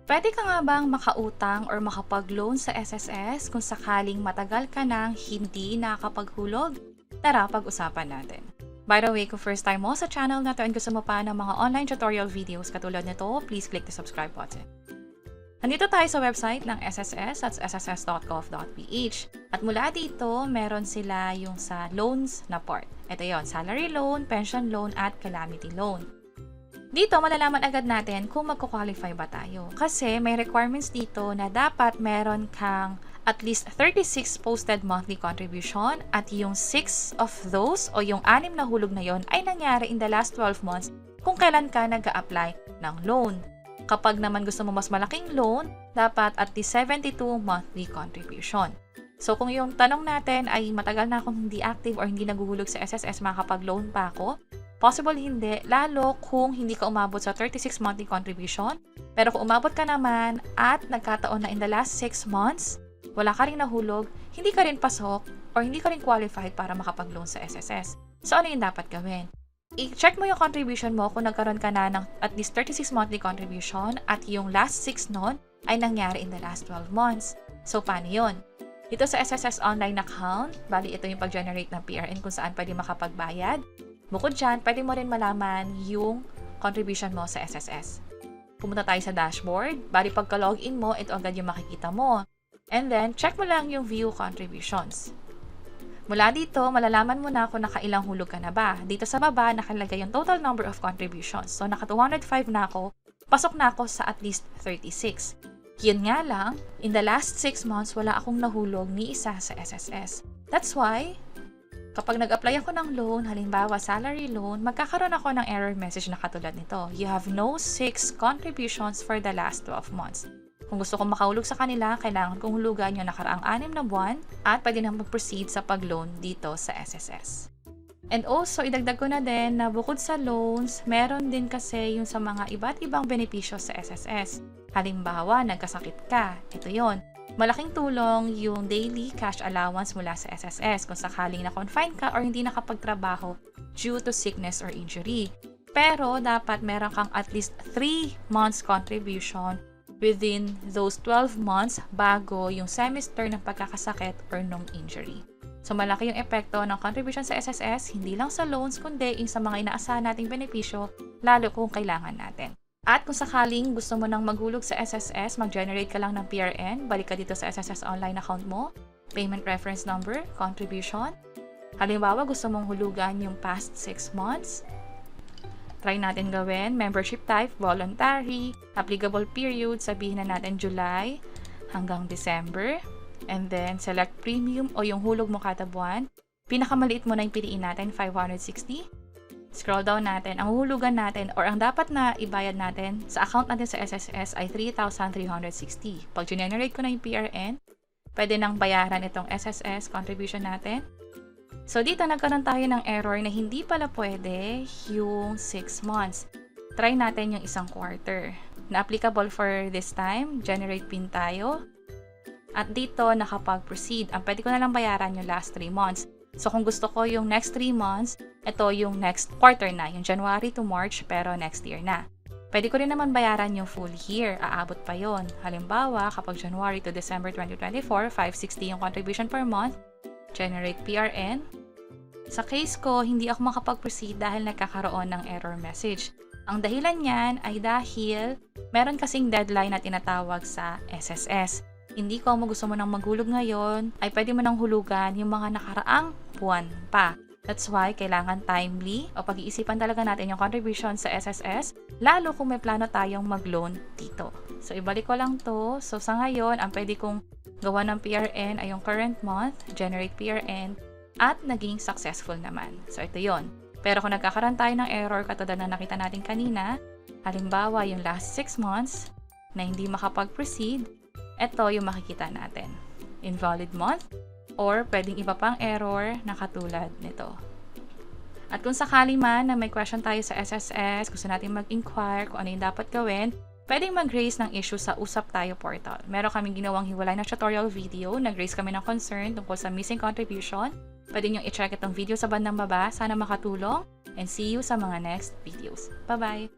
Pwede ka nga bang makautang or makapag-loan sa SSS kung sakaling matagal ka nang hindi nakakapaghulog? Tara, pag-usapan natin. By the way, kung first time mo sa channel na to and gusto mo pa ng mga online tutorial videos katulad nito, please click the subscribe button. Nandito tayo sa website ng SSS at sss.gov.ph. At mula dito, meron sila yung sa loans na part. Ito yon, salary loan, pension loan, at calamity loan. Dito, malalaman agad natin kung magko-qualify ba tayo. Kasi may requirements dito na dapat meron kang at least 36 posted monthly contribution at yung 6 of those o yung 6 na hulog na yon ay nangyari in the last 12 months kung kailan ka nag-a-apply ng loan. Kapag naman gusto mo mas malaking loan, dapat at least 72 monthly contribution. So kung yung tanong natin ay matagal na akong hindi active or hindi naguhulog sa SSS, makakapag-loan pa ako? Possible hindi, lalo kung hindi ka umabot sa 36 monthly contribution. Pero kung umabot ka naman at nagkataon na in the last 6 months, wala ka rin nahulog, hindi ka rin pasok or hindi ka rin qualified para makapag-loan sa SSS. So ano yung dapat gawin? I-check mo yung contribution mo kung nagkaroon ka na ng at least 36 monthly contribution at yung last 6 nun ay nangyari in the last 12 months. So paano yun? Dito sa SSS online account, bali ito yung pag-generate ng PRN kung saan pwede makapagbayad. Bukod dyan, pwede mo rin malaman yung contribution mo sa SSS. Pumunta tayo sa dashboard, bali pagka-login mo, ito agad yung makikita mo. And then, check mo lang yung view contributions. Mula dito, malalaman mo na kung nakailang hulog ka na ba. Dito sa baba, nakalagay yung total number of contributions. So, naka 205 na ako, pasok na ako sa at least 36. Yun nga lang, in the last 6 months, wala akong nahulog ni isa sa SSS. That's why, kapag nag-apply ako ng loan, halimbawa salary loan, magkakaroon ako ng error message na katulad nito. You have no 6 contributions for the last 12 months. Kung gusto kong makahulog sa kanila, kailangan kong hulugan yung nakaraang 6 na buwan at pwede na mag-proceed sa pag-loan dito sa SSS. And also, idagdag ko na din na bukod sa loans, meron din kasi yung sa mga iba't ibang benepisyo sa SSS. Halimbawa, nagkasakit ka. Ito yon. Malaking tulong yung daily cash allowance mula sa SSS kung sakaling na-confine ka or hindi nakapagtrabaho due to sickness or injury. Pero dapat meron kang at least 3 months contribution within those 12 months bago yung semester ng pagkakasakit or nung injury. So malaki yung epekto ng contribution sa SSS, hindi lang sa loans kundi sa mga inaasahan nating benepisyo, lalo kung kailangan natin. At kung sakaling gusto mo nang maghulog sa SSS, mag-generate ka lang ng PRN, balik ka dito sa SSS online account mo, payment reference number, contribution. Halimbawa, gusto mong hulugan yung past 6 months. Try natin gawin, membership type, voluntary, applicable period, sabihin na natin July hanggang December. And then, select premium o yung hulog mo kada buwan. Pinakamaliit mo na yung piliin natin, 560. Scroll down natin, ang hulugan natin or ang dapat na ibayad natin sa account natin sa SSS ay 3,360. Pag generate ko na yung PRN, pwede nang bayaran itong SSS contribution natin. So dito nagkaroon tayo ng error na hindi pala pwede yung 6 months. Try natin yung 1 quarter. Na applicable for this time, generate PIN tayo. At dito nakapag-proceed. Ang pwede ko na lang bayaran yung last 3 months. So kung gusto ko yung next 3 months, ito yung next quarter na, yung January to March, pero next year na. Pwede ko rin naman bayaran yung full year, aabot pa yon. Halimbawa, kapag January to December 2024, 560 yung contribution per month, generate PRN. Sa case ko, hindi ako makapag-proceed dahil nagkakaroon ng error message. Ang dahilan niyan ay dahil meron kasing deadline na tinatawag sa SSS. Hindi ko gusto mo nang maghulog ngayon, ay pwede mo nang hulugan yung mga nakaraang buwan pa. That's why kailangan timely o pag-iisipan talaga natin yung contribution sa SSS, lalo kung may plano tayong mag-loan dito. So, ibalik ko lang to. So, sa ngayon, ang pwede kong gawa ng PRN ay yung current month, generate PRN, at naging successful naman. So, ito yon. Pero kung nagkakaroon tayo ng error katulad na nakita natin kanina, halimbawa yung last 6 months na hindi makapag-proceed, ito yung makikita natin. Invalid month or pwedeng iba pang error na katulad nito. At kung sakali man na may question tayo sa SSS, gusto natin mag-inquire kung ano yung dapat gawin, pwedeng mag-raise ng issue sa Usap Tayo portal. Meron kaming ginawang hiwalay na tutorial video, nag-raise kami ng concern tungkol sa missing contribution. Pwede nyo i-check itong video sa bandang baba. Sana makatulong and see you sa mga next videos. Bye-bye!